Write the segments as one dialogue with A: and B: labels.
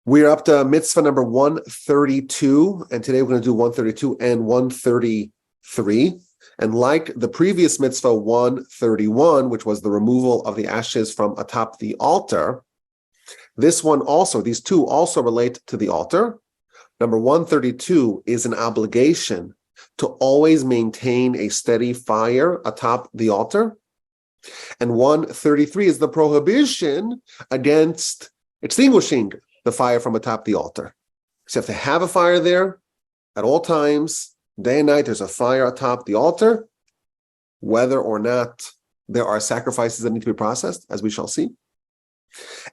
A: We're up to mitzvah number 132, and today we're going to do 132 and 133. And like the previous mitzvah 131, which was the removal of the ashes from atop the altar, this one also, these two also relate to the altar. Number 132 is an obligation to always maintain a steady fire atop the altar. And 133 is the prohibition against extinguishing the fire from atop the altar. So you have to have a fire there at all times, day and night. There's a fire atop the altar, whether or not there are sacrifices that need to be processed, as we shall see.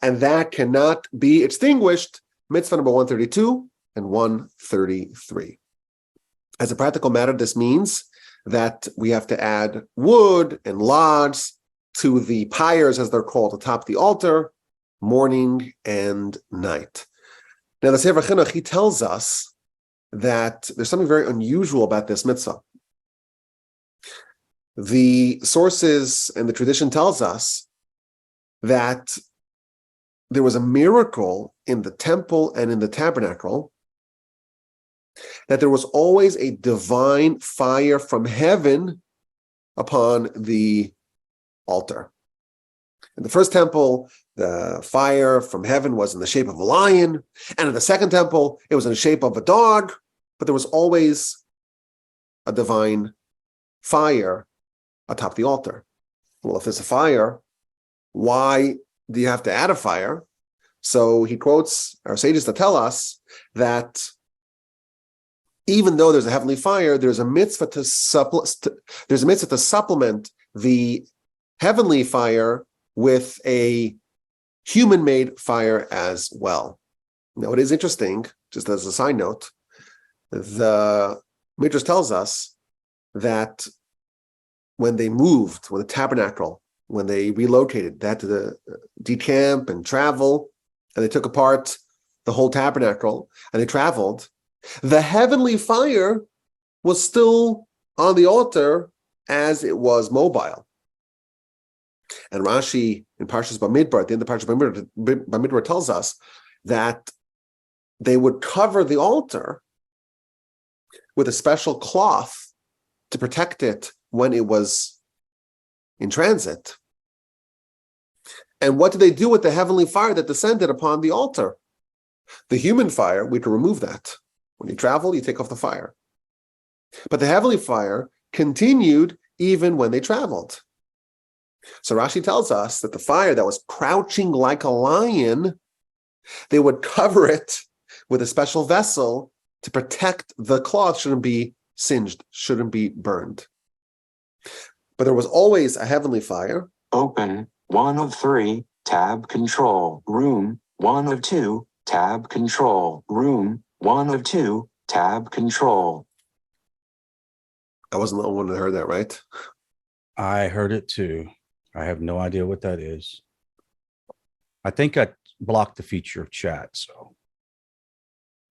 A: And that cannot be extinguished, mitzvah number 132 and 133. As a practical matter, this means that we have to add wood and logs to the pyres, as they're called, atop the altar, morning and night. Now, the Sefer Chinuch, he tells us that there's something very unusual about this mitzvah. The sources and the tradition tells us that there was a miracle in the temple and in the tabernacle, that there was always a divine fire from heaven upon the altar. In the first temple, the fire from heaven was in the shape of a lion, and in the second temple, it was in the shape of a dog, but there was always a divine fire atop the altar. Well, if there's a fire, why do you have to add a fire? So he quotes our sages to tell us that even though there's a heavenly fire, there's a mitzvah to supplement the heavenly fire with a human-made fire as well. Now, it is interesting, just as a side note, the Midrash tells us that when they moved, when the tabernacle, when they relocated, they had to decamp and travel, and they took apart the whole tabernacle, and they traveled. The heavenly fire was still on the altar as it was mobile. And Rashi in Parshas Bamidbar, at the end of Parshas Bamidbar tells us that they would cover the altar with a special cloth to protect it when it was in transit. And what did they do with the heavenly fire that descended upon the altar? The human fire, we can remove that. When you travel, you take off the fire. But the heavenly fire continued even when they traveled. So Rashi tells us that the fire that was crouching like a lion, they would cover it with a special vessel to protect the cloth, shouldn't be singed, shouldn't be burned. But there was always a heavenly fire.
B: Open 1 of 3, tab control, room 1 of 2, tab control, room 1 of 2, tab control.
A: I wasn't the only one that heard that, right?
C: I heard it too. I have no idea what that is. I think I blocked the feature of chat, so.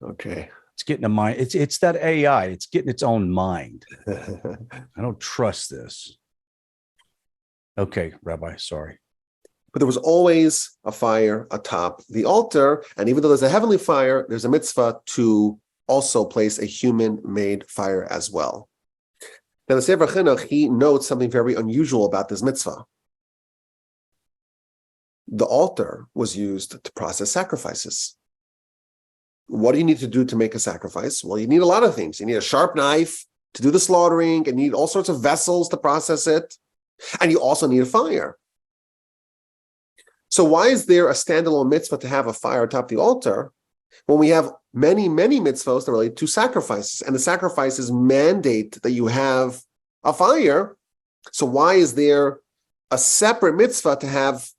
A: Okay.
C: It's getting a mind. It's that AI. It's getting its own mind. I don't trust this. Okay, Rabbi, sorry.
A: But there was always a fire atop the altar, and even though there's a heavenly fire, there's a mitzvah to also place a human-made fire as well. Now, the Sefer Chinuch, he notes something very unusual about this mitzvah. The altar was used to process sacrifices. What do you need to do to make a sacrifice? Well, you need a lot of things. You need a sharp knife to do the slaughtering, and you need all sorts of vessels to process it, and you also need a fire. So why is there a standalone mitzvah to have a fire atop the altar when we have many, many mitzvahs that relate to sacrifices, and the sacrifices mandate that you have a fire? So why is there a separate mitzvah to have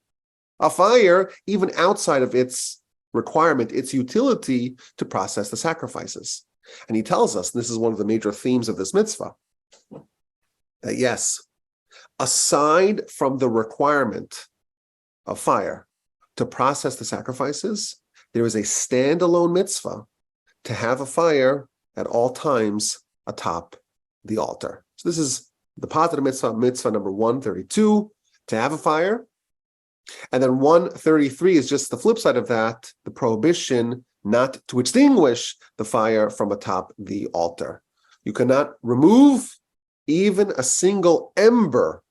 A: a fire even outside of its requirement, its utility to process the sacrifices? And he tells us, and this is one of the major themes of this mitzvah, that yes, aside from the requirement of fire to process the sacrifices, there is a standalone mitzvah to have a fire at all times atop the altar. So this is the positive mitzvah, mitzvah number 132, to have a fire. And then 133 is just the flip side of that, the prohibition not to extinguish the fire from atop the altar. You cannot remove even a single ember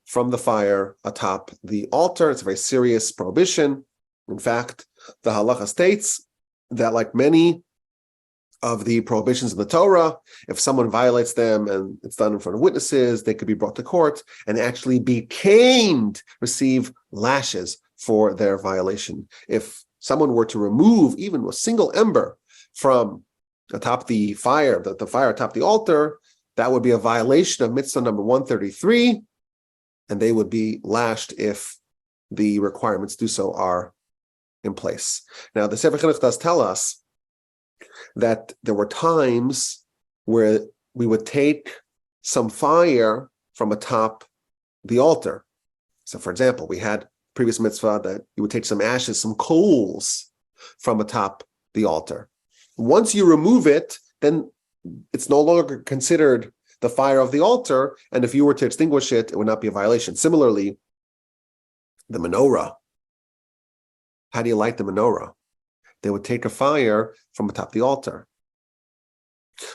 A: from the fire atop the altar. It's a very serious prohibition. In fact, the halacha states that, like many of the prohibitions in the Torah, if someone violates them and it's done in front of witnesses, they could be brought to court and actually be caned, receive lashes for their violation. If someone were to remove even a single ember from atop the fire, the fire atop the altar, that would be a violation of mitzvah number 133, and they would be lashed if the requirements to do so are in place. Now, the Sefer Chinuch does tell us that there were times where we would take some fire from atop the altar. So, for example, we had previous mitzvah that you would take some ashes, some coals from atop the altar. Once you remove it, then it's no longer considered the fire of the altar, and if you were to extinguish it, it would not be a violation. Similarly, the menorah. How do you light the menorah? They would take a fire from atop the altar.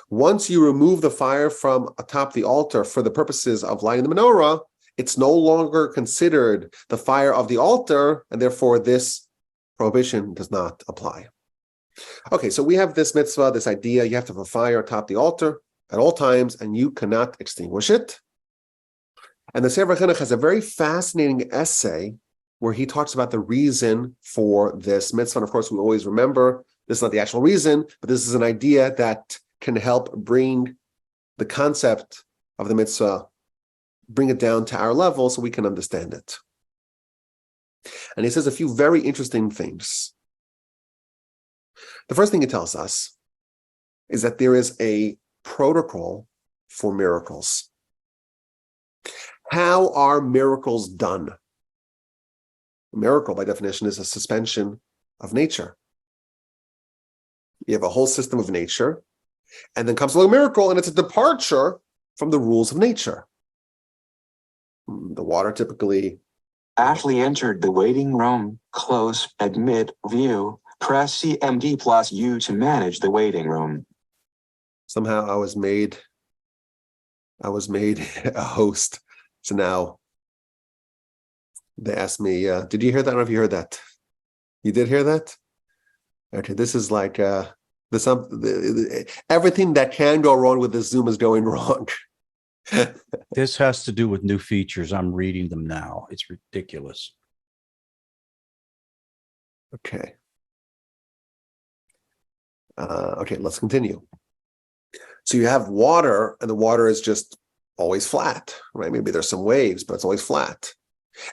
A: Once you remove the fire from atop the altar for the purposes of lighting the menorah, it's no longer considered the fire of the altar, and therefore this prohibition does not apply. Okay, so we have this mitzvah, this idea, you have to have a fire atop the altar at all times, and you cannot extinguish it. And the Sefer Chinuch has a very fascinating essay where he talks about the reason for this mitzvah. And of course, we always remember, this is not the actual reason, but this is an idea that can help bring the concept of the mitzvah, bring it down to our level so we can understand it. And he says a few very interesting things. The first thing he tells us is that there is a protocol for miracles. How are miracles done? A miracle, by definition, is a suspension of nature. You have a whole system of nature, and then comes along a miracle, and it's a departure from the rules of nature. The water typically...
B: Ashley entered the waiting room. Close, admit, view. Press CMD plus U to manage the waiting room.
A: Somehow I was made a host. So now they asked me, did you hear that? I don't know if you heard that. You did hear that? Okay, this is like everything that can go wrong with this Zoom is going wrong.
C: This has to do with new features. I'm reading them now. It's ridiculous.
A: Okay. Okay, let's continue. So you have water, and the water is just always flat, right? Maybe there's some waves, but it's always flat.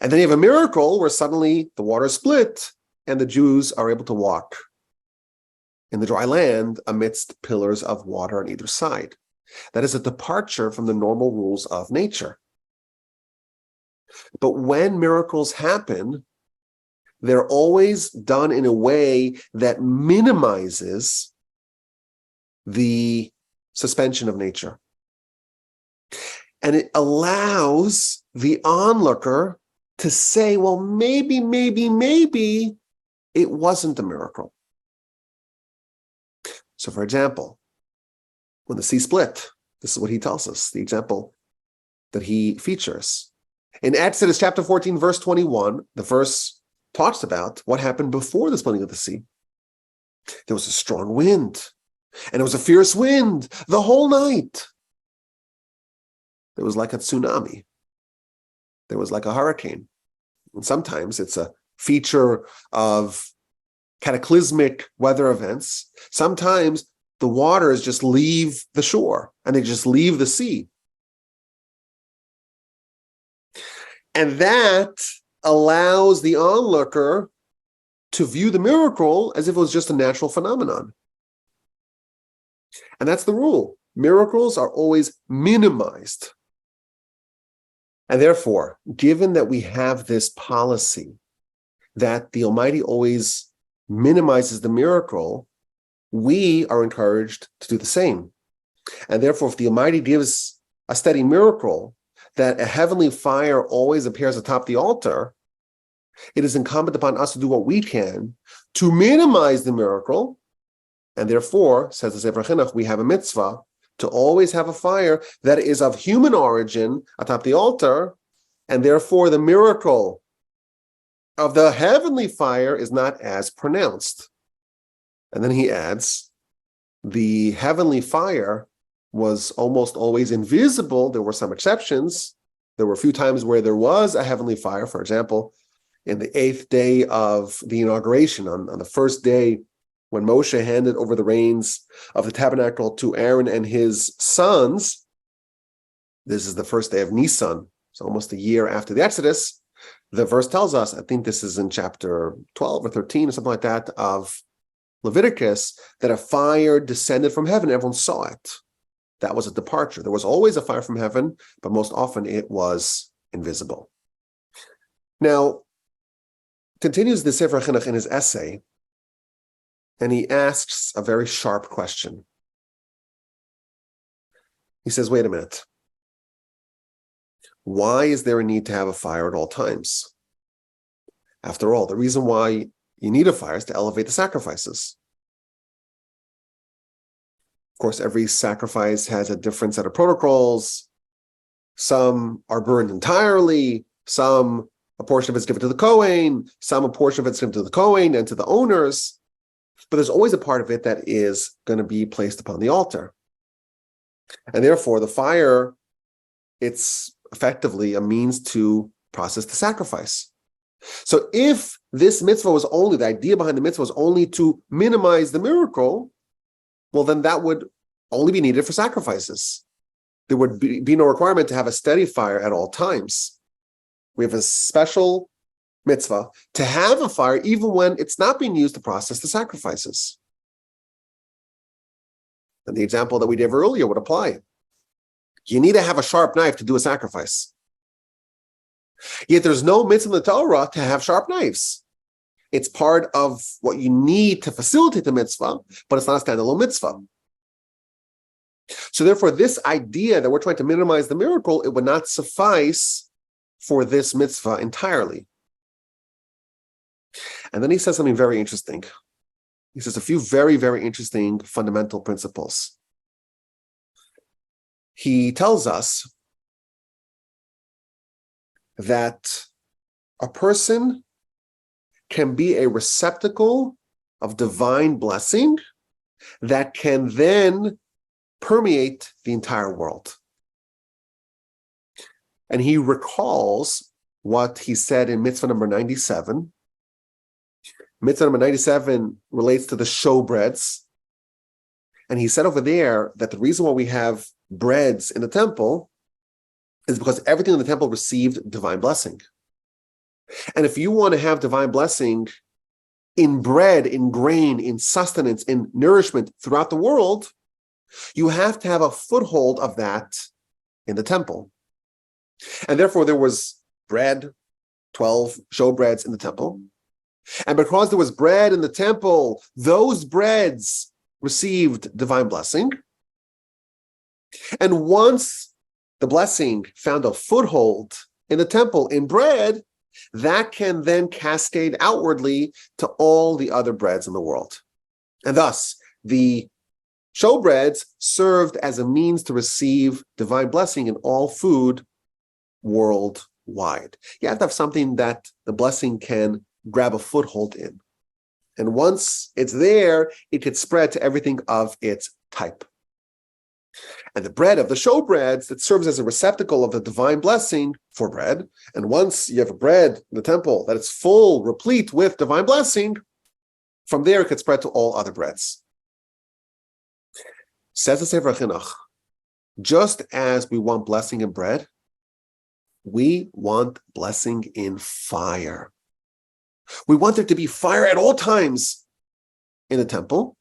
A: And then you have a miracle where suddenly the water is split, and the Jews are able to walk in the dry land amidst pillars of water on either side. That is a departure from the normal rules of nature. But when miracles happen, they're always done in a way that minimizes the suspension of nature. And it allows the onlooker to say, well, maybe it wasn't a miracle. So, for example, when the sea split, this is what he tells us, the example that he features. In Exodus chapter 14, verse 21, the verse talks about what happened before the splitting of the sea. There was a strong wind, and it was a fierce wind the whole night. It was like a tsunami. There was like a hurricane. And sometimes it's a feature of cataclysmic weather events. Sometimes the waters just leave the shore and they just leave the sea. And that allows the onlooker to view the miracle as if it was just a natural phenomenon. And that's the rule. Miracles are always minimized. And therefore, given that we have this policy that the Almighty always minimizes the miracle, we are encouraged to do the same. And therefore, if the Almighty gives a steady miracle that a heavenly fire always appears atop the altar, it is incumbent upon us to do what we can to minimize the miracle And therefore, says the Sefer Chinuch, we have a mitzvah to always have a fire that is of human origin atop the altar, and therefore the miracle of the heavenly fire is not as pronounced. And then he adds, the heavenly fire was almost always invisible. There were some exceptions. There were a few times where there was a heavenly fire. For example, in the 8th day of the inauguration, on the first day when Moshe handed over the reins of the tabernacle to Aaron and his sons, this is the first day of Nisan, so almost a year after the Exodus. The verse tells us, I think this is in chapter 12 or 13 or something like that of Leviticus, that a fire descended from heaven. Everyone saw it. That was a departure. There was always a fire from heaven, but most often it was invisible. Now, continues the Sefer Chinuch in his essay, and he asks a very sharp question. He says, wait a minute. Why is there a need to have a fire at all times? After all, the reason why you need a fire is to elevate the sacrifices. Of course, every sacrifice has a different set of protocols. Some are burned entirely, a portion of it's given to the Kohen, a portion of it's given to the Kohen and to the owners. But there's always a part of it that is going to be placed upon the altar. And therefore, the fire, it's effectively a means to process the sacrifice. So if this mitzvah was only, the idea behind the mitzvah was only to minimize the miracle, well, then that would only be needed for sacrifices. There would be no requirement to have a steady fire at all times. We have a special mitzvah to have a fire even when it's not being used to process the sacrifices. And the example that we gave earlier would apply. You need to have a sharp knife to do a sacrifice. Yet there's no mitzvah in the Torah to have sharp knives. It's part of what you need to facilitate the mitzvah, but it's not a standalone mitzvah. So therefore, this idea that we're trying to minimize the miracle, it would not suffice for this mitzvah entirely. And then he says something very interesting. He says a few very, very interesting fundamental principles. He tells us that a person can be a receptacle of divine blessing that can then permeate the entire world. And he recalls what he said in mitzvah number 97. Mitzvah number 97 relates to the showbreads. And he said over there that the reason why we have breads in the temple is because everything in the temple received divine blessing. And if you want to have divine blessing in bread, in grain, in sustenance, in nourishment throughout the world, you have to have a foothold of that in the temple. And therefore there was bread, 12 showbreads in the temple. And because there was bread in the temple, those breads received divine blessing. And once the blessing found a foothold in the temple in bread, that can then cascade outwardly to all the other breads in the world. And thus, the showbreads served as a means to receive divine blessing in all food worldwide. You have to have something that the blessing can grab a foothold in. And once it's there, it could spread to everything of its type. And the bread of the showbreads, that serves as a receptacle of the divine blessing for bread. And once you have a bread in the temple that is full, replete with divine blessing, from there it could spread to all other breads. Says the Sefer Chinuch, just as we want blessing in bread, we want blessing in fire. We want there to be fire at all times in the temple,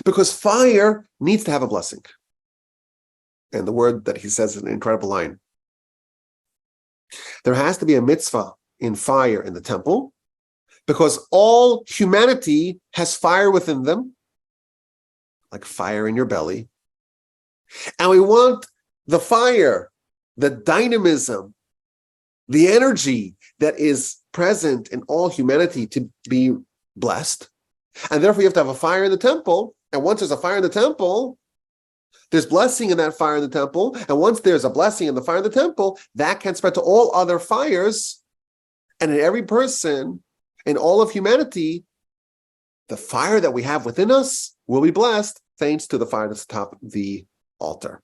A: because fire needs to have a blessing. And the word that he says is an incredible line. There has to be a mitzvah in fire in the temple, because all humanity has fire within them, like fire in your belly. And we want the fire, the dynamism, the energy that is present in all humanity to be blessed. And therefore you have to have a fire in the temple. And once there's a fire in the temple, there's blessing in that fire in the temple. And once there's a blessing in the fire in the temple, that can spread to all other fires. And in every person, in all of humanity, the fire that we have within us will be blessed thanks to the fire that's atop the altar.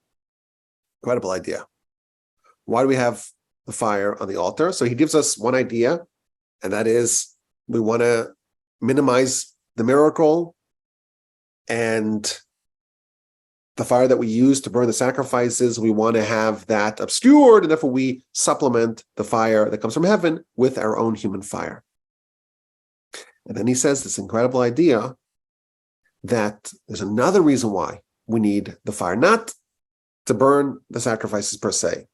A: Incredible idea. Why do we have the fire on the altar? So he gives us one idea, and that is we want to minimize the miracle and the fire that we use to burn the sacrifices. We want to have that obscured, and therefore we supplement the fire that comes from heaven with our own human fire. And then he says this incredible idea that there's another reason why we need the fire, not to burn the sacrifices per se,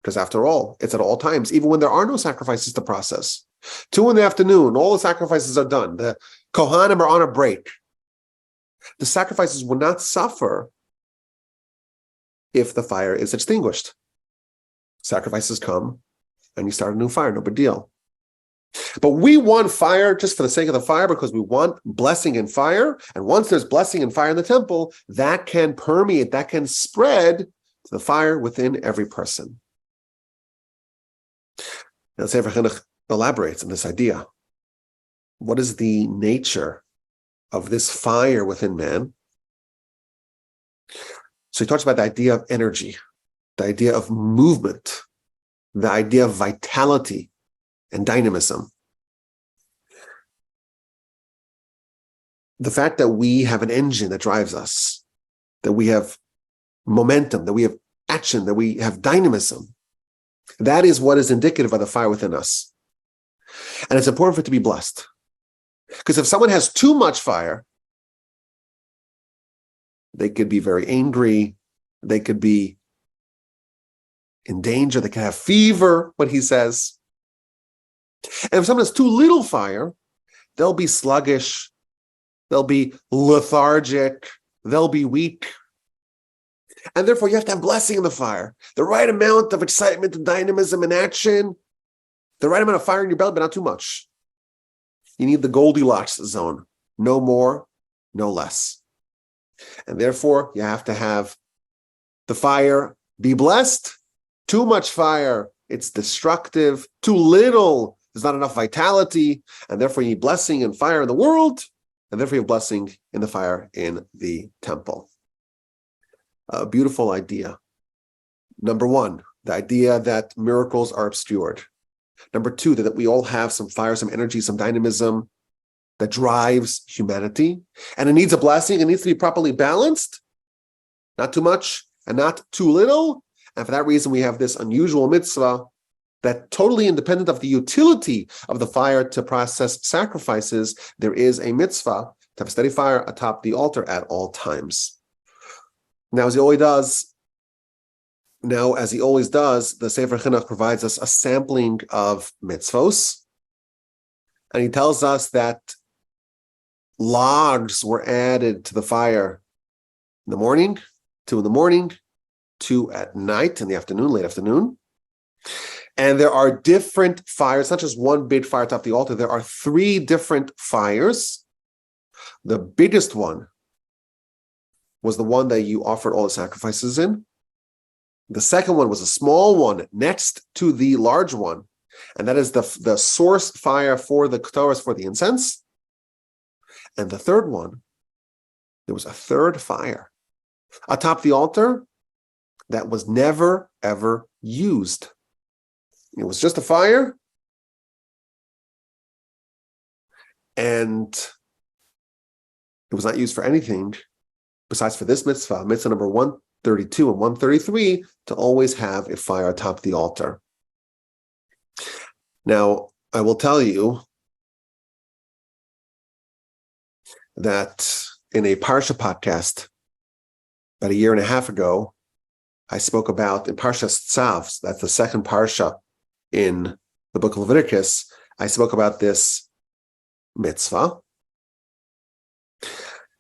A: because after all, it's at all times, even when there are no sacrifices to process. 2 p.m, all the sacrifices are done. The Kohanim are on a break. The sacrifices will not suffer if the fire is extinguished. Sacrifices come and you start a new fire, no big deal. But we want fire just for the sake of the fire because we want blessing in fire. And once there's blessing and fire in the temple, that can permeate, that can spread to the fire within every person. Now, Sefer Chinuch elaborates on this idea. What is the nature of this fire within man? So he talks about the idea of energy, the idea of movement, the idea of vitality and dynamism. The fact that we have an engine that drives us, that we have momentum, that we have action, that we have dynamism, that is what is indicative of the fire within us. And it's important for it to be blessed. Because if someone has too much fire, they could be very angry, they could be in danger, they could have fever, what he says. And if someone has too little fire, they'll be sluggish, they'll be lethargic, they'll be weak. And therefore, you have to have blessing in the fire, the right amount of excitement and dynamism and action, the right amount of fire in your belly, but not too much. You need the Goldilocks zone, no more, no less. And therefore, you have to have the fire be blessed. Too much fire, it's destructive. Too little, there's not enough vitality. And therefore, you need blessing and fire in the world. And therefore, you have blessing in the fire in the temple. A beautiful idea. Number one, the idea that miracles are obscured. Number two, that we all have some fire, some energy, some dynamism that drives humanity. And it needs a blessing. It needs to be properly balanced. Not too much and not too little. And for that reason, we have this unusual mitzvah that totally independent of the utility of the fire to process sacrifices, there is a mitzvah to have a steady fire atop the altar at all times. Now, as he always does, the Sefer Chinuch provides us a sampling of mitzvos. And he tells us that logs were added to the fire in the morning, 2 in the morning, 2 at night, in the afternoon, late afternoon. And there are different fires, not just one big fire atop the altar. There are 3 different fires. The biggest one was the one that you offered all the sacrifices in. The second one was a small one next to the large one. And that is the source fire for the Torah, for the incense. And the third one, there was a third fire atop the altar that was never, ever used. It was just a fire. And it was not used for anything besides for this mitzvah, mitzvah number 132 and 133, to always have a fire atop the altar. Now, I will tell you that in a Parsha podcast about 1.5 years ago, I spoke about in Parshas Tzav, that's the second Parsha in the book of Leviticus, I spoke about this mitzvah.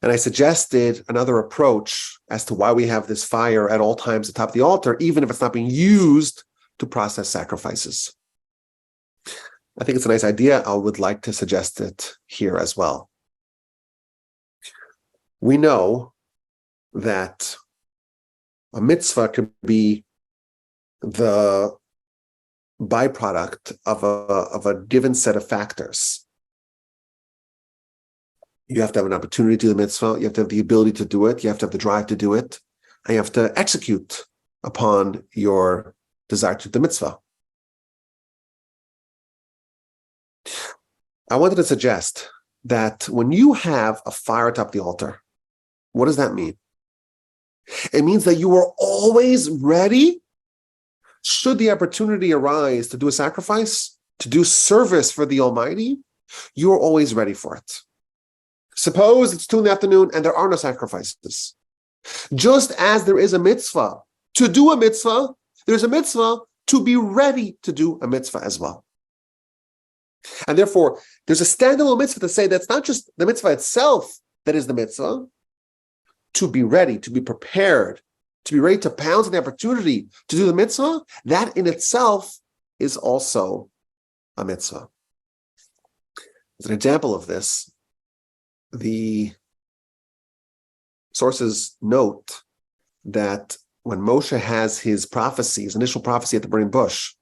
A: And I suggested another approach as to why we have this fire at all times atop the altar, even if it's not being used to process sacrifices. I think it's a nice idea. I would like to suggest it here as well. we know that a mitzvah could be the byproduct of a given set of factors. You have to have an opportunity to do the mitzvah. You have to have the ability to do it. You have to have the drive to do it. And you have to execute upon your desire to do the mitzvah. I wanted to suggest that when you have a fire atop the altar, what does that mean? It means that you are always ready, should the opportunity arise to do a sacrifice, to do service for the Almighty, you are always ready for it. Suppose it's 2 p.m. and there are no sacrifices. Just as there is a mitzvah to do a mitzvah, there's a mitzvah to be ready to do a mitzvah as well. And therefore, there's a standalone mitzvah to say that's not just the mitzvah itself that is the mitzvah, to be ready, to be prepared, to be ready to pounce on the opportunity to do the mitzvah, that in itself is also a mitzvah. As an example of this, the sources note that when Moshe has his prophecy, his initial prophecy at the burning bush,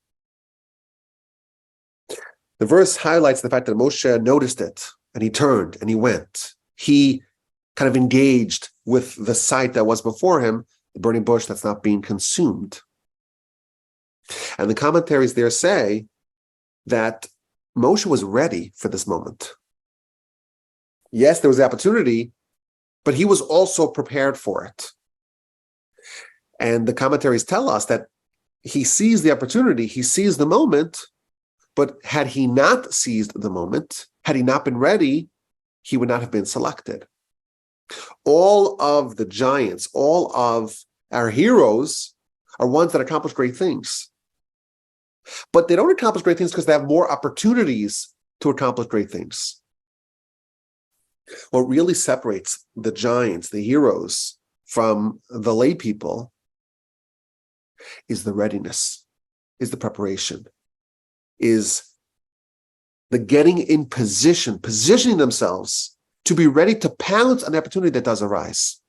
A: the verse highlights the fact that Moshe noticed it and he turned and he went. He kind of engaged with the sight that was before him, the burning bush that's not being consumed. And the commentaries there say that Moshe was ready for this moment. Yes, there was the opportunity, but he was also prepared for it. And the commentaries tell us that he sees the opportunity, he sees the moment, but had he not seized the moment, had he not been ready, he would not have been selected. All of the giants, all of our heroes are ones that accomplish great things. But they don't accomplish great things because they have more opportunities to accomplish great things. What really separates the giants, the heroes, from the lay people is the readiness, is the preparation, is the getting in position, positioning themselves to be ready to pounce on the opportunity that does arise.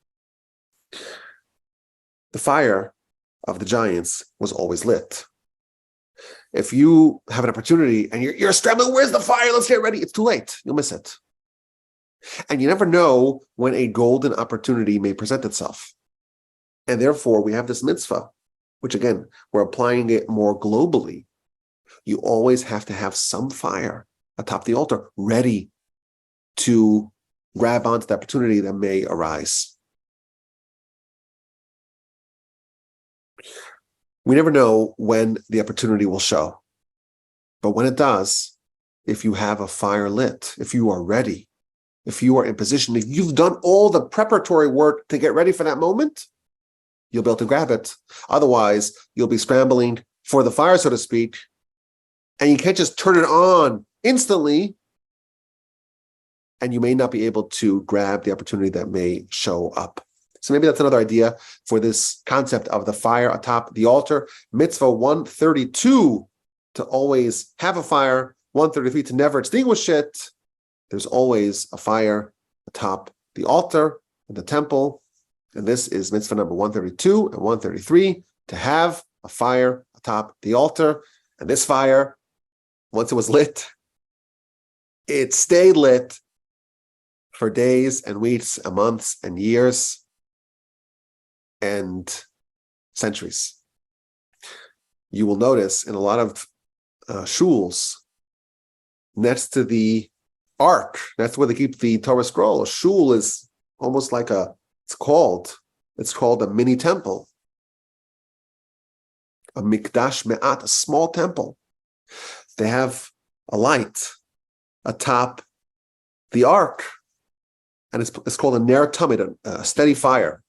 A: The fire of the giants was always lit. If you have an opportunity and you're scrambling, where's the fire? Let's get ready. It's too late. You'll miss it. And you never know when a golden opportunity may present itself. And therefore, we have this mitzvah, which again, we're applying it more globally. You always have to have some fire atop the altar, ready to grab onto the opportunity that may arise. We never know when the opportunity will show. But when it does, if you have a fire lit, if you are ready, if you are in position, if you've done all the preparatory work to get ready for that moment, you'll be able to grab it. Otherwise, you'll be scrambling for the fire, so to speak, and you can't just turn it on instantly, and you may not be able to grab the opportunity that may show up. So maybe that's another idea for this concept of the fire atop the altar. Mitzvah 132, to always have a fire. 133, to never extinguish it. There's always a fire atop the altar in the temple. And this is mitzvah number 132 and 133, to have a fire atop the altar. And this fire, once it was lit, it stayed lit for days and weeks and months and years and centuries. You will notice in a lot of shuls, next to the ark, that's where they keep the Torah scroll. A shul is almost like it's called a mini temple. A mikdash me'at, a small temple. They have a light atop the ark, and it's called a ner tamid, a steady fire.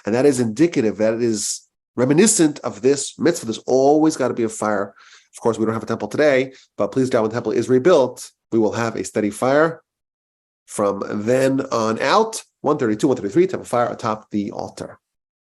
A: And that is indicative, that it is reminiscent of this mitzvah. There's always got to be a fire. Of course, we don't have a temple today, but please God, when the temple is rebuilt, we will have a steady fire from then on out. 132, 133, to have a fire atop the altar.